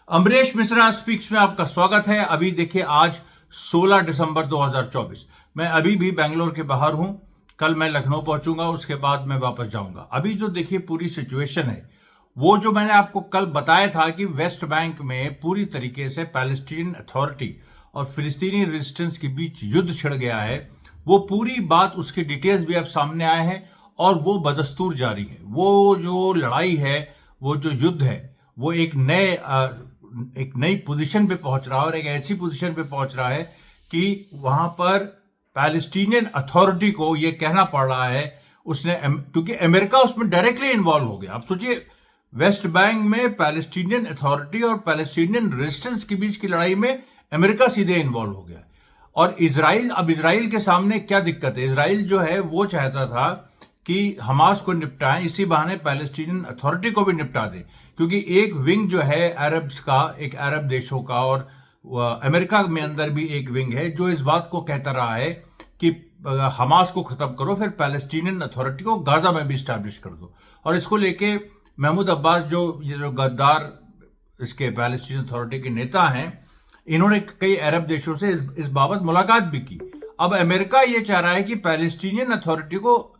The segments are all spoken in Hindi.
अमरीश मिश्रा स्पीक्स में आपका स्वागत है। अभी देखिए आज 16 दिसंबर 2024। मैं अभी भी बेंगलोर के बाहर हूं। कल मैं लखनऊ पहुंचूंगा, उसके बाद मैं वापस जाऊंगा। अभी जो देखिए पूरी सिचुएशन है, वो जो मैंने आपको कल बताया था कि वेस्ट बैंक में पूरी तरीके से पैलेस्टीनियन अथॉरिटी और फिलिस्तीनी रेजिस्टेंस के बीच युद्ध छिड़ गया है, वो पूरी बात, उसके डिटेल्स भी अब सामने आए हैं और वो बदस्तूर जारी है। वो जो लड़ाई है, वो जो युद्ध है, वो एक नई पोजीशन पे पहुंच रहा है और एक ऐसी पोजीशन पे पहुंच रहा है कि वहां पर पैलेस्टीनियन अथॉरिटी को यह कहना पड़ रहा है, क्योंकि अमेरिका उसमें डायरेक्टली इन्वॉल्व हो गया। आप सोचिए, वेस्ट बैंक में पैलेस्टीनियन अथॉरिटी और पैलेस्टीनियन रेजिस्टेंस के बीच की लड़ाई में अमेरिका सीधे इन्वॉल्व हो गया। और इजराइल के सामने क्या दिक्कत है? इजराइल जो है वो चाहता था कि हमास को निपटाएं, इसी बहाने पैलेस्टीनियन अथॉरिटी को भी निपटा दें, क्योंकि एक विंग जो है अरब्स का, एक अरब देशों का, और अमेरिका में अंदर भी एक विंग है जो इस बात को कहता रहा है कि हमास को खत्म करो, फिर पैलेस्टीनियन अथॉरिटी को गाजा में भी स्टैब्लिश कर दो। और इसको लेके महमूद अब्बास जो गद्दार इसके पैलेस्टीनियन अथॉरिटी के नेता हैं, इन्होंने कई अरब देशों से इस बाबत मुलाकात भी की। अब अमेरिका ये चाह रहा है कि पैलेस्टीनियन अथॉरिटी को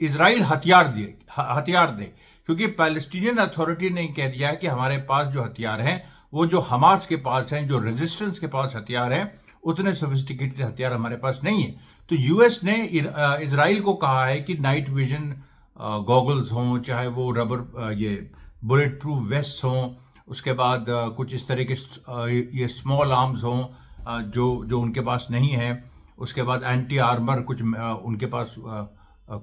इजराइल हथियार दे, क्योंकि पैलेस्टीनियन अथॉरिटी ने कह दिया है कि हमारे पास जो हथियार हैं, वो जो हमास के पास हैं, जो रेजिस्टेंस के पास हथियार हैं, उतने सोफिस्टिकेटेड हथियार हमारे पास नहीं है। तो यूएस ने इजराइल को कहा है कि नाइट विजन गॉगल्स हों, चाहे वो रबर ये बुलेट प्रूफ वेस्ट हों, उसके बाद कुछ इस तरह के ये स्मॉल आर्म्स हों जो उनके पास नहीं है, उसके बाद एंटी आर्मर कुछ उनके पास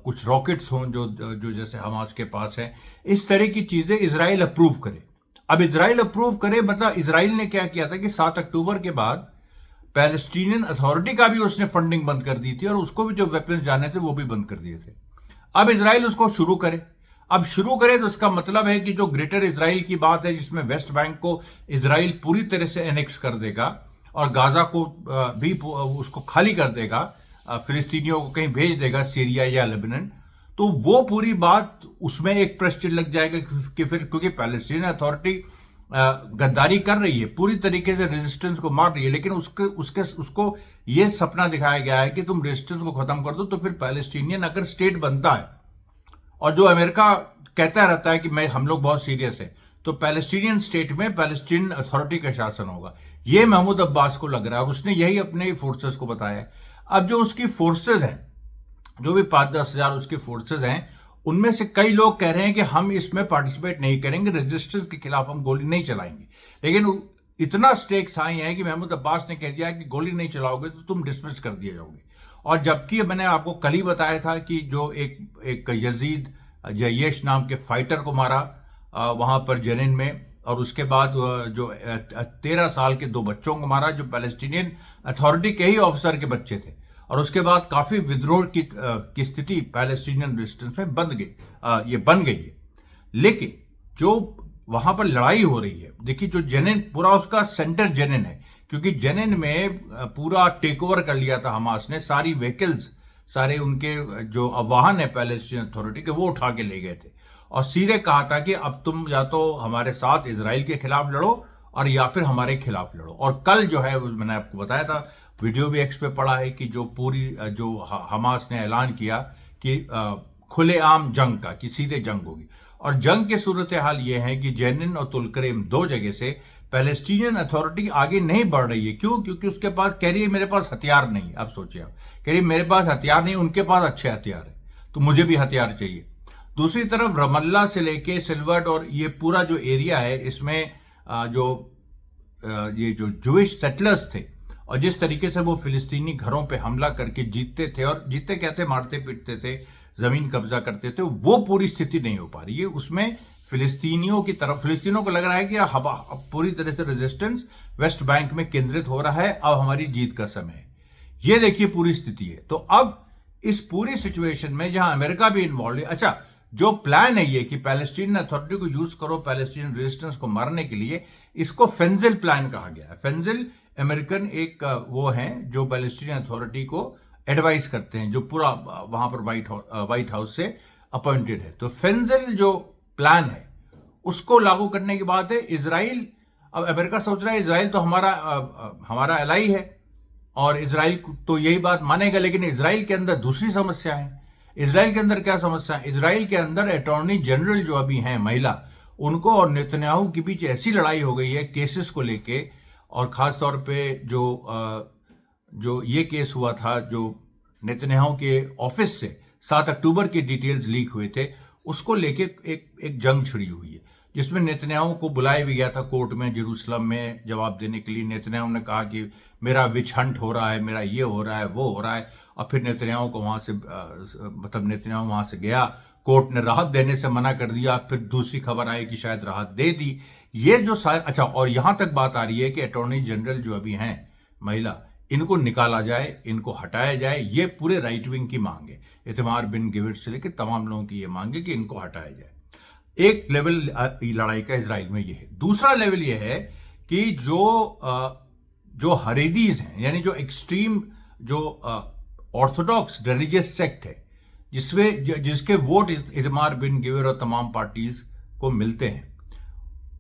कुछ रॉकेट्स हों जो जैसे हमास के पास है। इस तरह की चीजें इजराइल अप्रूव करे। अब इजराइल अप्रूव करे मतलब इजराइल ने क्या किया था कि 7 अक्टूबर के बाद पैलेस्टीनियन अथॉरिटी का भी उसने फंडिंग बंद कर दी थी और उसको भी जो वेपन्स जाने थे वो भी बंद कर दिए थे। अब इजराइल उसको शुरू करे। अब शुरू करे तो इसका मतलब है कि जो ग्रेटर इजराइल की बात है, जिसमें वेस्ट बैंक को इजराइल पूरी तरह से एनेक्स कर देगा और गाजा को भी उसको खाली कर देगा, फिलिस्तीनियों को कहीं भेज देगा, सीरिया या लेबनान, तो वो पूरी बात, उसमें एक प्रश्न लग जाएगा कि फिर, क्योंकि पैलेस्टीनियन अथॉरिटी गद्दारी कर रही है, पूरी तरीके से रेजिस्टेंस को मार रही है, लेकिन उसको ये सपना दिखाया गया है कि तुम रेजिस्टेंस को खत्म कर दो तो फिर पैलेस्टीनियन अगर स्टेट बनता है, और जो अमेरिका कहता रहता है कि हम लोग बहुत सीरियस है, तो पैलेस्टीनियन स्टेट में पैलेस्टीनियन अथॉरिटी का शासन होगा। ये महमूद अब्बास को लग रहा है, उसने यही अपने फोर्सेस को बताया है। अब जो उसकी फोर्सेस हैं, जो भी 5-10 हजार उसकी फोर्सेस हैं, उनमें से कई लोग कह रहे हैं कि हम इसमें पार्टिसिपेट नहीं करेंगे, रेजिस्टेंस के खिलाफ हम गोली नहीं चलाएंगे। लेकिन इतना स्टेक्स हाई है कि महमूद अब्बास ने कह दिया कि गोली नहीं चलाओगे तो तुम डिसमिस कर दिए जाओगे। और जबकि मैंने आपको कल ही बताया था कि जो एक यजीद जयेश नाम के फाइटर को मारा वहां पर जेनिन में, और उसके बाद जो 13 साल के 2 बच्चों को मारा जो पैलेस्टीनियन अथॉरिटी के ही ऑफिसर के बच्चे थे, और उसके बाद काफी विद्रोह की स्थिति पैलेस्टीनियन रेजिस्टेंस में बन गई है। लेकिन जो वहां पर लड़ाई हो रही है, देखिए, जो जेनिन पूरा उसका सेंटर जेनिन है, क्योंकि जेनिन में पूरा टेक ओवर कर लिया था हमास ने, सारी व्हीकल्स, सारे उनके जो वाहन है पैलेस्टीनियन अथॉरिटी के, वो उठा के ले गए थे और सीधे कहा था कि अब तुम या तो हमारे साथ इजराइल के खिलाफ लड़ो और या फिर हमारे खिलाफ लड़ो। और कल जो है, मैंने आपको बताया था, वीडियो भी एक्स पे पड़ा है कि जो हमास ने ऐलान किया कि खुलेआम जंग का, कि सीधे जंग होगी। और जंग की सूरत हाल ये है कि जेनिन और तुलकरेम 2 जगह से पैलेस्टीनियन अथॉरिटी आगे नहीं बढ़ रही है। क्यों? क्योंकि उसके पास कह रही है मेरे पास हथियार नहीं। अब सोचिए, आप कह रही है मेरे पास हथियार नहीं, उनके पास अच्छे हथियार है, तो मुझे भी हथियार चाहिए। दूसरी तरफ रमल्ला से लेके सिल्वर्ट और ये पूरा जो एरिया है, इसमें ये जो जूइश सेटलर्स थे, और जिस तरीके से वो फिलिस्तीनी घरों पे हमला करके जीतते थे, और जीतते क्या थे, मारते पीटते थे, जमीन कब्जा करते थे, वो पूरी स्थिति नहीं हो पा रही है। उसमें फिलिस्तीनियों को लग रहा है कि अब पूरी तरह से रेजिस्टेंस वेस्ट बैंक में केंद्रित हो रहा है, अब हमारी जीत का समय है। ये देखिए पूरी स्थिति है। तो अब इस पूरी सिचुएशन में जहां अमेरिका भी इन्वॉल्व है, अच्छा, जो प्लान है ये कि पैलेस्टीनियन अथॉरिटी को यूज करो पैलेस्टीनियन रेजिस्टेंस को मारने के लिए, इसको फेंजिल प्लान कहा गया है। फेंजिल अमेरिकन एक वो हैं जो पैलेस्टीनियन अथॉरिटी को एडवाइस करते हैं, जो पूरा वहां पर व्हाइट हाउस से अपॉइंटेड है। तो फेंजिल जो प्लान है उसको लागू करने की बात है। इजराइल अब अमेरिका सोच रहा है इसराइल तो हमारा एलाई है और इसराइल तो यही बात मानेगा, लेकिन इसराइल के अंदर दूसरी समस्या है। इसराइल के अंदर क्या समस्या है? इसराइल के अंदर अटॉर्नी जनरल जो अभी हैं महिला, उनको और नेतन्याहू के बीच ऐसी लड़ाई हो गई है केसेस को लेके, और खास तौर पे जो ये केस हुआ था जो नेतन्याहू के ऑफिस से 7 अक्टूबर के डिटेल्स लीक हुए थे, उसको लेके एक जंग छिड़ी हुई है, जिसमें नेतन्याहू को बुलाया भी गया था कोर्ट में जेरूसलम में जवाब देने के लिए। नेतन्याहू ने कहा कि मेरा विच हंट हो रहा है, मेरा ये हो रहा है, वो हो रहा है, और फिर नेतन्याहू को वहां से नेतन्याहू वहां से गया, कोर्ट ने राहत देने से मना कर दिया, फिर दूसरी खबर आई कि शायद राहत दे दी। ये जो अच्छा, और यहां तक बात आ रही है कि अटॉर्नी जनरल जो अभी हैं महिला, इनको निकाला जाए, इनको हटाया जाए। ये पूरे राइट विंग की मांग है, इतमार बिन गिविट से लेकर तमाम लोगों की ये मांग है कि इनको हटाया जाए। एक लेवल लड़ाई का इजराइल में ये है। दूसरा लेवल ये है कि जो हरेदीज हैं, यानी जो एक्सट्रीम जो ऑर्थोडॉक्स रिलीजियस सेक्ट है, जिसके वोट इतमार बिन गिविर और तमाम पार्टीज को मिलते हैं,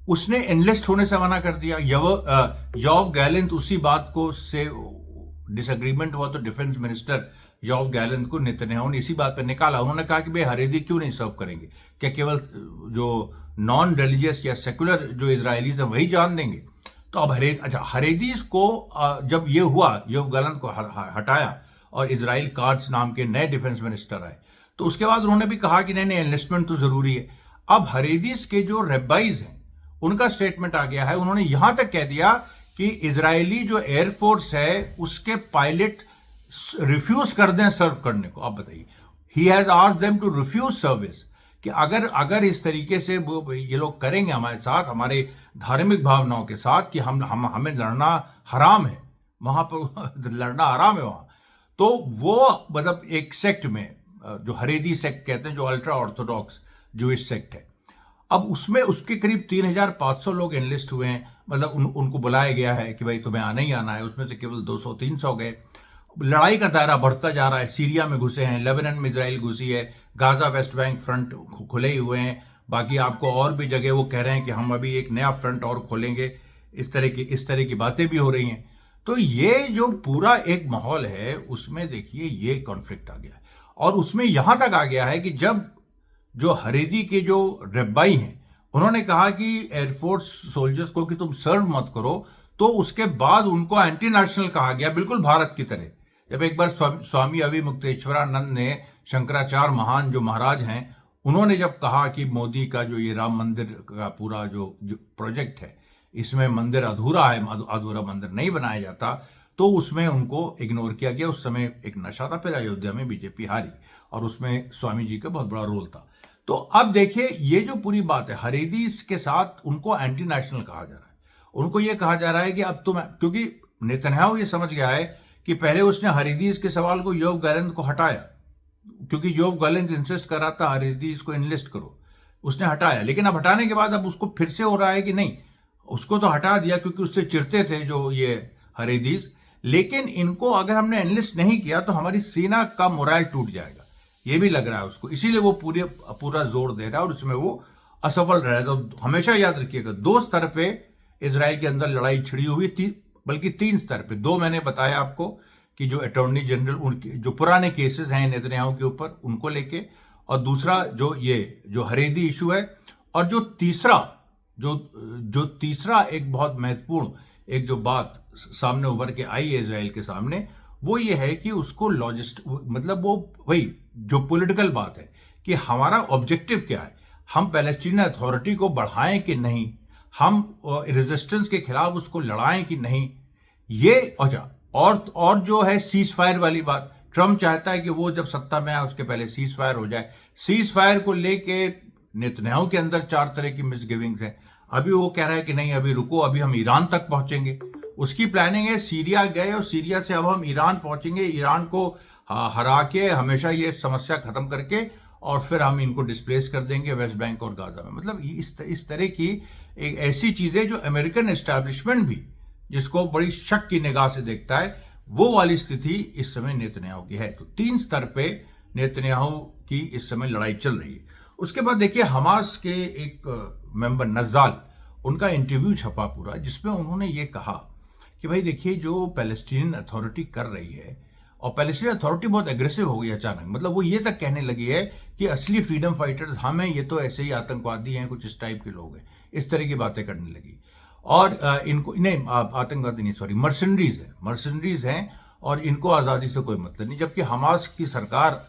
उसने एनलिस्ट होने से मना कर दिया। योव गैलेंट उसी बात को से डिसएग्रीमेंट हुआ तो डिफेंस मिनिस्टर योव गैलेंट को नेतन्याहू ने इसी बात पर निकाला। उन्होंने कहा कि भाई हरेदी क्यों नहीं सर्व करेंगे, क्या केवल जो नॉन रिलीजियस या सेकुलर जो इजरायलीज हैं वही जान देंगे? तो अब हरेदीज को जब ये हुआ, योव गैलेंट को हटाया और इजराइल काट्स नाम के नए डिफेंस मिनिस्टर आए, तो उसके बाद उन्होंने भी कहा कि नहीं एनलिस्टमेंट तो जरूरी है। अब हरेदीज के जो रेबाइज हैं उनका स्टेटमेंट आ गया है। उन्होंने यहां तक कह दिया कि इजरायली जो एयरफोर्स है उसके पायलट रिफ्यूज कर दें सर्व करने को। आप बताइए, he has asked them to refuse service, कि अगर इस तरीके से ये लोग करेंगे हमारे साथ, हमारे धार्मिक भावनाओं के साथ, कि हमें लड़ना हराम है, वहां पर लड़ना हराम है वहां, तो वो मतलब एक सेक्ट में जो हरेदी सेक्ट कहते हैं, जो अल्ट्रा ऑर्थोडॉक्स जूइश सेक्ट है, अब उसमें उसके करीब 3,500 लोग एनलिस्ट हुए हैं। मतलब उनको बुलाया गया है कि भाई तुम्हें आना ही आना है, उसमें से केवल 200-300 गए। लड़ाई का दायरा बढ़ता जा रहा है। सीरिया में घुसे हैं, लेबनान में इजराइल घुसी है, गाजा वेस्ट बैंक फ्रंट खुले ही हुए हैं, बाकी आपको और भी जगह वो कह रहे हैं कि हम अभी एक नया फ्रंट और खोलेंगे। इस तरह की बातें भी हो रही हैं। तो ये जो पूरा एक माहौल है उसमें देखिए ये कॉन्फ्लिक्ट आ गया है, और उसमें यहां तक आ गया है कि जब जो हरेदी के जो रब्बाई हैं उन्होंने कहा कि एयरफोर्स सोल्जर्स को कि तुम सर्व मत करो, तो उसके बाद उनको एंटी नेशनल कहा गया, बिल्कुल भारत की तरह। जब एक बार स्वामी अविमुक्तेश्वरानंद ने, शंकराचार्य महान जो महाराज हैं, उन्होंने जब कहा कि मोदी का जो ये राम मंदिर का पूरा जो प्रोजेक्ट है, इसमें मंदिर अधूरा है, अधूरा मंदिर नहीं बनाया जाता, तो उसमें उनको इग्नोर किया गया। उस समय एक नशा था, फिर अयोध्या में बीजेपी हारी, और उसमें स्वामी जी का बहुत बड़ा रोल था। तो अब देखिए ये जो पूरी बात है, हरेदीस के साथ उनको एंटी नेशनल कहा जा रहा है। उनको ये कहा जा रहा है कि अब तुम, क्योंकि नेतन्याहू ये समझ गया है कि पहले उसने हरेदीस के सवाल को योव गैलेंट को हटाया, क्योंकि योव गैलेंट इंसिस्ट कर रहा था हरेदीस को इनलिस्ट करो, उसने हटाया। लेकिन अब हटाने के बाद अब उसको फिर से हो रहा है कि नहीं, उसको तो हटा दिया क्योंकि उससे चिढ़ते थे जो ये हरेदीस, लेकिन इनको अगर हमने एनलिस्ट नहीं किया तो हमारी सेना का मोराल टूट जाएगा, ये भी लग रहा है उसको। इसीलिए वो पूरा जोर दे रहा है, और उसमें वो असफल रह रहा है। तो हमेशा याद रखिएगा, 2 स्तर पे इजराइल के अंदर लड़ाई छिड़ी हुई थी, बल्कि 3 स्तर पे। 2 मैंने बताया आपको कि जो अटॉर्नी जनरल, उनके जो पुराने केसेस हैं नेतन्याहू के ऊपर, उनको लेके, और दूसरा जो हरेदी इशू है, और जो तीसरा एक बहुत महत्वपूर्ण एक जो बात सामने उभर के आई है इजराइल के सामने, वो ये है कि उसको मतलब वो वही जो पॉलिटिकल बात है कि हमारा ऑब्जेक्टिव क्या है, हम पैलेस्टीन अथॉरिटी को बढ़ाएं कि नहीं, हम रेजिस्टेंस के खिलाफ उसको लड़ाएं कि नहीं। ये और जो है सीज फायर वाली बात, ट्रम्प चाहता है कि वो जब सत्ता में आए उसके पहले सीज फायर हो जाए। सीज फायर को लेके नेतन्याहू के अंदर 4 तरह की मिसगिविंग्स हैं। अभी वो कह रहा है कि नहीं अभी रुको, अभी हम ईरान तक पहुंचेंगे, उसकी प्लानिंग है। सीरिया गए और सीरिया से अब हम ईरान पहुंचेंगे, ईरान को हरा के हमेशा ये समस्या खत्म करके, और फिर हम इनको डिस्प्लेस कर देंगे वेस्ट बैंक और गाजा में। मतलब इस तरह की एक ऐसी चीजें जो अमेरिकन एस्टैब्लिशमेंट भी जिसको बड़ी शक की निगाह से देखता है, वो वाली स्थिति इस समय नेतन्याहू की है। तो 3 स्तर पे नेतन्याहू की इस समय लड़ाई चल रही है। उसके बाद देखिए हमास के एक मेंबर नज्जाल, उनका इंटरव्यू छपा पूरा, जिसमें उन्होंने ये कहा कि भाई देखिए, जो पैलेस्टीनियन अथॉरिटी कर रही है, और पैलेस्टीनियन अथॉरिटी बहुत एग्रेसिव हो गई अचानक, मतलब वो ये तक कहने लगी है कि असली फ्रीडम फाइटर्स हम हैं, ये तो ऐसे ही आतंकवादी हैं, कुछ इस टाइप के लोग हैं, इस तरह की बातें करने लगी। और इनको नहीं, आतंकवादी नहीं, सॉरी, मर्सनरीज हैं और इनको आज़ादी से कोई मतलब नहीं। जबकि हमास की सरकार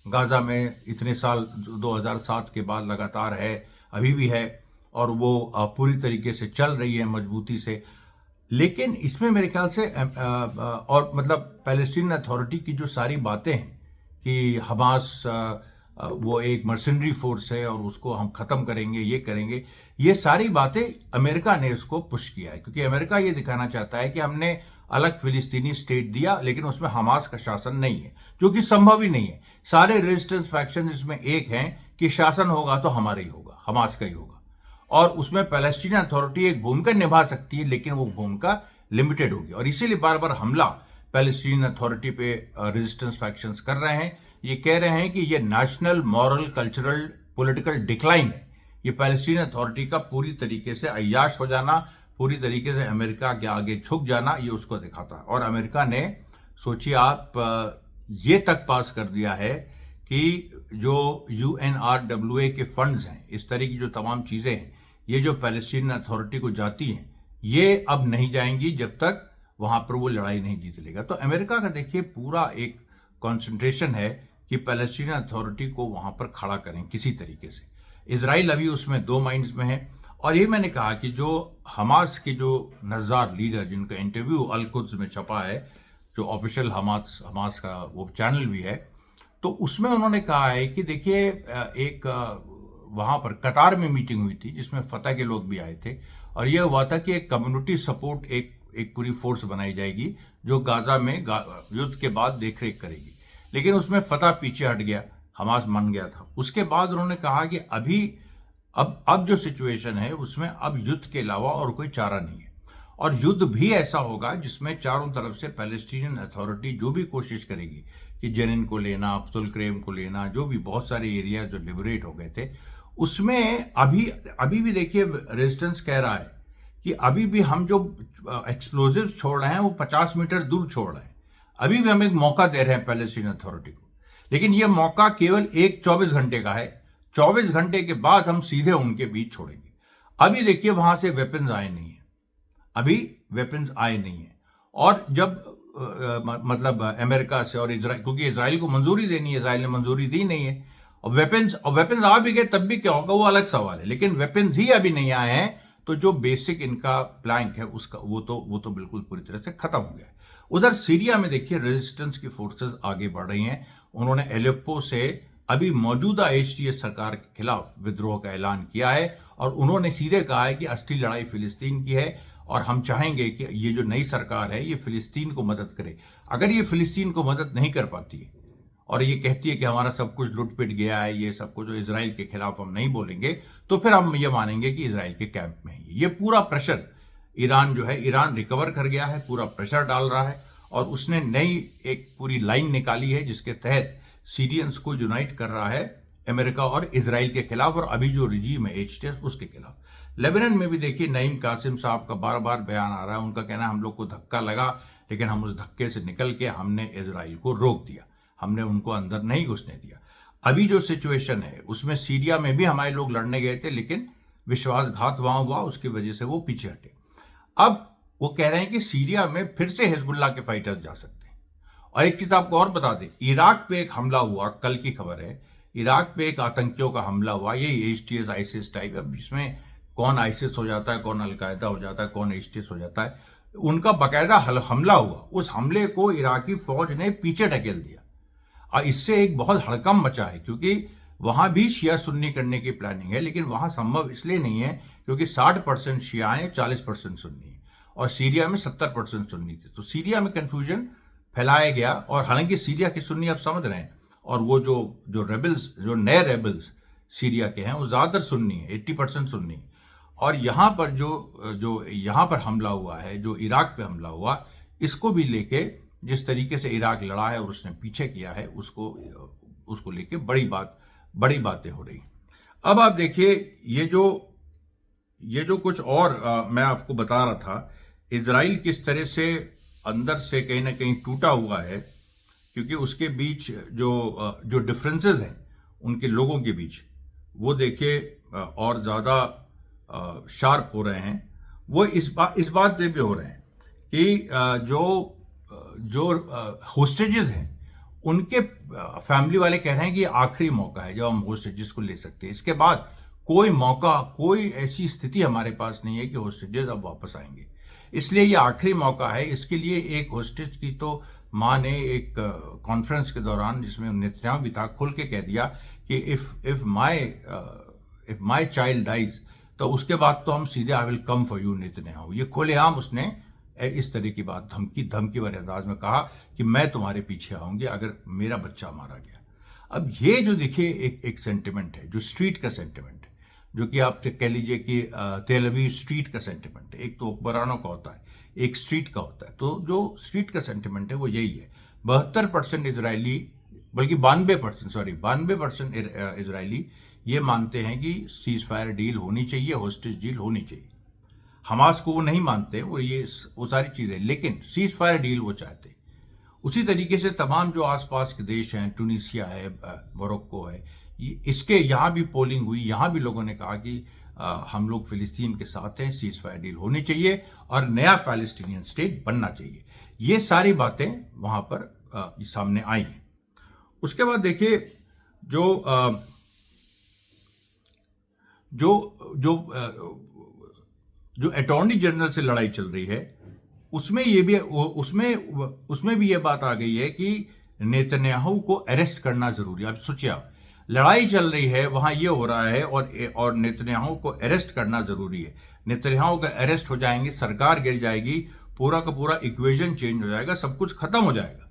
गाजा में इतने साल 2007 के बाद लगातार है, अभी भी है, और वो पूरी तरीके से चल रही है मजबूती से। लेकिन इसमें मेरे ख्याल से और मतलब पैलेस्टीन अथॉरिटी की जो सारी बातें हैं कि हमास वो एक मर्सनरी फोर्स है और उसको हम ख़त्म करेंगे, ये करेंगे, ये सारी बातें अमेरिका ने इसको पुश किया है, क्योंकि अमेरिका ये दिखाना चाहता है कि हमने अलग फिलिस्तीनी स्टेट दिया, लेकिन उसमें हमास का शासन नहीं है, जो कि संभव ही नहीं है। सारे रेजिस्टेंस फैक्शन इसमें एक हैं कि शासन होगा तो हमारा ही होगा, हमास का ही होगा, और उसमें पैलेस्टीनियन अथॉरिटी एक भूमिका निभा सकती है, लेकिन वो भूमिका लिमिटेड होगी। और इसीलिए बार बार हमला पैलेस्टीनियन अथॉरिटी पे रेजिस्टेंस फैक्शंस कर रहे हैं। ये कह रहे हैं कि ये national, moral, cultural, political decline है। ये पैलेस्टीनियन अथॉरिटी का पूरी तरीके से अय्याश हो जाना, पूरी तरीके से अमेरिका के आगे झुक जाना, ये उसको दिखाता है। और अमेरिका ने, सोचिए आप, ये तक पास कर दिया है कि जो UNRWA के फंड्स हैं, इस तरह की जो तमाम चीज़ें हैं, ये जो पैलेस्टीनियन अथॉरिटी को जाती हैं, ये अब नहीं जाएंगी जब तक वहाँ पर वो लड़ाई नहीं जीत लेगा। तो अमेरिका का देखिए पूरा एक कॉन्सेंट्रेशन है कि पैलेस्टीनियन अथॉरिटी को वहाँ पर खड़ा करें किसी तरीके से। इजराइल अभी उसमें दो माइंड्स में है। और ये मैंने कहा कि जो हमास के जो नज़ार लीडर, जिनका इंटरव्यू अल कुद्स में छपा है, जो ऑफिशियल हमास का वो चैनल भी है, तो उसमें उन्होंने कहा है कि देखिए, एक वहाँ पर कतार में मीटिंग हुई थी जिसमें फतह के लोग भी आए थे, और यह हुआ था कि एक कम्युनिटी सपोर्ट एक पूरी फोर्स बनाई जाएगी जो गाजा में युद्ध के बाद देखरेख करेगी। लेकिन उसमें फतह पीछे हट गया, हमास मान गया था। उसके बाद उन्होंने कहा कि अब जो सिचुएशन है उसमें अब युद्ध के अलावा और कोई चारा नहीं है, और युद्ध भी ऐसा होगा जिसमें चारों तरफ से पैलेस्टीनियन अथॉरिटी जो भी कोशिश करेगी कि जेनिन को लेना, अब्दुल क्रेम को लेना, जो भी बहुत सारे एरिया जो लिबरेट हो गए थे, उसमें अभी भी देखिए रेजिस्टेंस कह रहा है कि अभी भी हम जो एक्सप्लोजिव्स छोड़ रहे हैं वो 50 मीटर दूर छोड़ रहे हैं। अभी भी हम एक मौका दे रहे हैं पैलेस्टीनियन अथॉरिटी को, लेकिन ये मौका केवल 24 घंटे का है। 24 घंटे के बाद हम सीधे उनके बीच छोड़ेंगे। अभी देखिए वहां से वेपन्स आए नहीं है, अभी वेपन्स आए नहीं है। और जब मतलब अमेरिका से और इजराइल, क्योंकि इजराइल को मंजूरी देनी है, इजराइल ने मंजूरी दी नहीं है, और वेपन्स आ भी गए तब भी क्या होगा वो अलग सवाल है, लेकिन वेपन्स ही अभी नहीं आए हैं, तो जो बेसिक इनका प्लान है उसका वो तो बिल्कुल पूरी तरह से खत्म हो गया है। उधर सीरिया में देखिए रेजिस्टेंस की फोर्सेस आगे बढ़ रही हैं। उन्होंने एलेप्पो से अभी मौजूदा HTS सरकार के खिलाफ विद्रोह का ऐलान किया है, और उन्होंने सीधे कहा है कि असली लड़ाई फिलिस्तीन की है, और हम चाहेंगे कि ये जो नई सरकार है ये फिलिस्तीन को मदद करे। अगर ये फिलिस्तीन को मदद नहीं कर पाती है और ये कहती है कि हमारा सब कुछ लुट पिट गया है, ये सब कुछ जो इजराइल के खिलाफ हम नहीं बोलेंगे, तो फिर हम ये मानेंगे कि इजराइल के कैंप में है। ये पूरा प्रेशर ईरान जो है, ईरान रिकवर कर गया है, पूरा प्रेशर डाल रहा है, और उसने नई एक पूरी लाइन निकाली है जिसके तहत सीरियंस को यूनाइट कर रहा है अमेरिका और इजराइल के खिलाफ, और अभी जो रिजीम है HTS उसके खिलाफ। लेबनान में भी देखिए नईम कासिम साहब का बार बार बयान आ रहा है। उनका कहना है हम लोग को धक्का लगा, लेकिन हम उस धक्के से निकल के हमने इजराइल को रोक दिया, हमने उनको अंदर नहीं घुसने दिया। अभी जो सिचुएशन है उसमें सीरिया में भी हमारे लोग लड़ने गए थे, लेकिन विश्वासघात वहां हुआ, उसकी वजह से वो पीछे हटे। अब वो कह रहे हैं कि सीरिया में फिर से हिजबुल्लाह के फाइटर्स जा सकते हैं। और एक चीज आपको और बता दें, इराक पे एक हमला हुआ, कल की खबर है, इराक पे एक आतंकियों का हमला हुआ, यही HTS ISIS टाइप। अब इसमें कौन ISIS हो जाता है, कौन अलकायदा हो जाता है, कौन HTS हो जाता है, उनका बाकायदा हमला हुआ। उस हमले को इराकी फौज ने पीछे ढकेल दिया, और इससे एक बहुत हड़कंप मचा है, क्योंकि वहां भी शिया सुन्नी करने की प्लानिंग है, लेकिन वहां संभव इसलिए नहीं है क्योंकि 60% शिया हैं, 40% सुन्नी है, और सीरिया में 70% सुन्नी थे। तो सीरिया में कंफ्यूजन फैलाया गया, और हालांकि सीरिया के सुन्नी अब समझ रहे हैं, और वो जो रेबल्स, जो नए रेबल्स सीरिया के हैं, वो ज़्यादातर सुन्नी है, 80% सुन्नी। और यहाँ पर जो यहाँ पर हमला हुआ है, जो इराक पे हमला हुआ, इसको भी लेके जिस तरीके से इराक लड़ा है और उसने पीछे किया है, उसको लेके बड़ी बातें हो रही। अब आप देखिए, ये जो ये जो कुछ और मैं आपको बता रहा था, इजराइल किस तरह से अंदर से कहीं ना कहीं टूटा हुआ है, क्योंकि उसके बीच जो डिफरेंसेस हैं उनके लोगों के बीच, वो देखिए और ज़्यादा शार्प हो रहे हैं। वो इस बात पे भी हो रहे हैं कि जो होस्टेजेस हैं उनके फैमिली वाले कह रहे हैं कि ये आखिरी मौका है जब हम होस्टेजेस को ले सकते हैं। इसके बाद कोई मौका, कोई ऐसी स्थिति हमारे पास नहीं है कि होस्टेजेस अब वापस आएंगे। इसलिए ये आखिरी मौका है। इसके लिए एक होस्टेज की तो माँ ने एक कॉन्फ्रेंस के दौरान, जिसमें नेतन्याहू भी था, खुल के कह दिया कि इफ माय चाइल्ड डाइज, तो उसके बाद तो हम सीधे I will come for you Netanyahu. ये खुलेआम उसने इस तरह की बात धमकी भरे अंदाज में कहा कि मैं तुम्हारे पीछे आऊंगी अगर मेरा बच्चा मारा गया। अब ये जो देखिए एक सेंटिमेंट है, जो स्ट्रीट का सेंटिमेंट है, जो कि आप कह लीजिए कि तेल अवीव स्ट्रीट का सेंटिमेंट है। एक तो हुक्मरानों का होता है, एक स्ट्रीट का होता है। तो जो स्ट्रीट का सेंटिमेंट है वो यही है। 72% इजरायली, बल्कि 92% इजरायली ये मानते हैं कि सीज फायर डील होनी चाहिए, होस्टेज डील होनी चाहिए। हमास को वो नहीं मानते, वो सारी चीज़ें, लेकिन सीज फायर डील वो चाहते। उसी तरीके से तमाम जो आसपास के देश हैं, टूनिसिया है, मोरक्को है, इसके यहाँ भी पोलिंग हुई। यहाँ भी लोगों ने कहा कि हम लोग फिलिस्तीन के साथ हैं, सीज फायर डील होनी चाहिए और नया पैलेस्टीनियन स्टेट बनना चाहिए। ये सारी बातें वहाँ पर सामने आई हैं। उसके बाद देखिए जो अटॉर्नी जनरल से लड़ाई चल रही है, उसमें भी ये बात आ गई है कि नेतन्याहू को अरेस्ट करना जरूरी है। अब सोचिए, लड़ाई चल रही है, वहां ये हो रहा है और नेतन्याहू को अरेस्ट करना जरूरी है। नेतन्याहू का अरेस्ट हो जाएंगे, सरकार गिर जाएगी, पूरा का पूरा इक्वेशन चेंज हो जाएगा, सब कुछ खत्म हो जाएगा।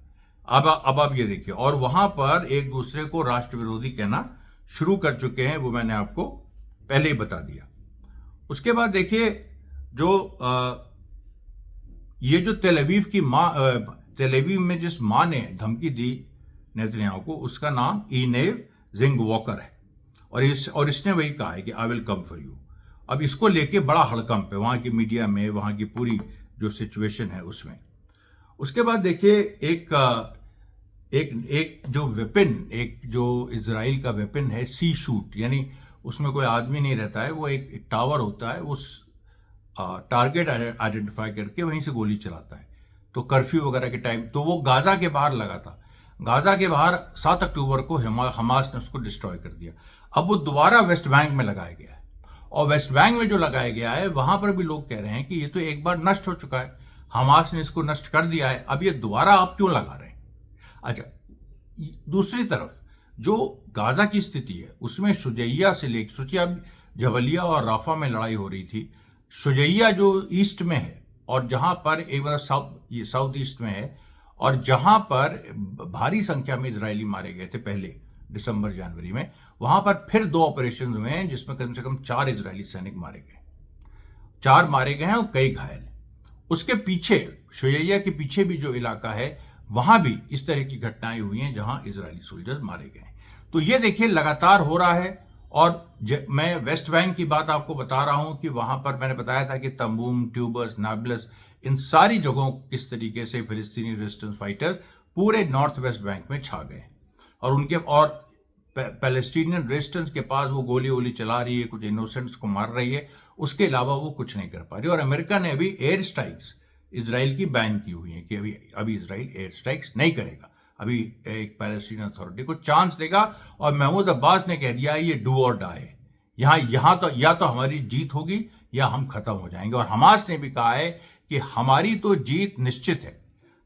अब आप ये देखिए, और वहां पर एक दूसरे को राष्ट्र विरोधी कहना शुरू कर चुके हैं, वो मैंने आपको पहले ही बता दिया। उसके बाद देखिए ये जो तेल अवीव में जिस माँ ने धमकी दी नेतन्याहू को, उसका नाम इनेव जिंग वॉकर है, और इसने वही कहा है कि I will come for you. अब इसको लेके बड़ा हड़कंप है वहां की मीडिया में, वहां की पूरी जो सिचुएशन है उसमें। उसके बाद देखिए एक जो इजराइल का वेपन है, सी शूट, यानी उसमें कोई आदमी नहीं रहता है, वो एक टावर होता है, उस टारगेट आइडेंटिफाई करके वहीं से गोली चलाता है। तो कर्फ्यू वगैरह के टाइम तो वो गाजा के बाहर लगा था। गाजा के बाहर 7 अक्टूबर को हमास ने उसको डिस्ट्रॉय कर दिया। अब वो दोबारा वेस्ट बैंक में लगाया गया है, और वेस्ट बैंक में जो लगाया गया है वहां पर भी लोग कह रहे हैं कि ये तो एक बार नष्ट हो चुका है, हमास ने इसको नष्ट कर दिया है, अब ये दोबारा आप क्यों लगा रहे हैं? अच्छा, दूसरी तरफ जो गाजा की स्थिति है उसमें शुजैया से लेकर, सोचिए अब जबलिया और राफा में लड़ाई हो रही थी, शुजैया जो ईस्ट में है और जहां पर एक बार साउथ ईस्ट में है, और जहां पर भारी संख्या में इजरायली मारे गए थे पहले दिसंबर जनवरी में, वहां पर फिर 2 ऑपरेशन हुए हैं जिसमें कम से कम 4 इजरायली सैनिक मारे गए, 4 मारे गए हैं और कई घायल। उसके पीछे, शुजैया के पीछे भी जो इलाका है, वहां भी इस तरह की घटनाएं हुई हैं जहां इजरायली सोल्जर्स मारे गए हैं। तो ये देखिए लगातार हो रहा है। और मैं वेस्ट बैंक की बात आपको बता रहा हूं कि वहां पर मैंने बताया था कि तंबूम, ट्यूबस, नाब्लस, इन सारी जगहों को किस तरीके से फिलिस्तीनी रेजिस्टेंस फाइटर्स पूरे नॉर्थ वेस्ट बैंक में छा गए, और पैलेस्टीनियन रेजिस्टेंस के पास वो गोली चला रही है, कुछ इनोसेंट्स को मार रही है, उसके अलावा वो कुछ नहीं कर पा रही। और अमेरिका ने अभी एयर स्ट्राइक्स इजराइल की बैन की हुई है कि अभी इजराइल एयर स्ट्राइक्स नहीं करेगा, अभी एक पैलेस्टीन अथॉरिटी को चांस देगा। और महमूद अब्बास ने कह दिया ये डू और डाई, यहाँ तो या तो हमारी जीत होगी या हम खत्म हो जाएंगे। और हमास ने भी कहा है कि हमारी तो जीत निश्चित है,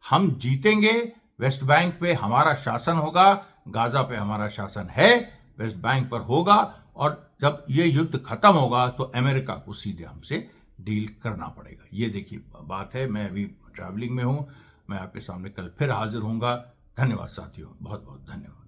हम जीतेंगे, वेस्ट बैंक पे हमारा शासन होगा, गाजा पे हमारा शासन है, वेस्ट बैंक पर होगा, और जब ये युद्ध खत्म होगा तो अमेरिका को सीधे हमसे डील करना पड़ेगा। ये देखिए बात है। मैं अभी ट्रैवलिंग में हूं, मैं आपके सामने कल फिर हाजिर होऊंगा। धन्यवाद साथियों, बहुत बहुत धन्यवाद।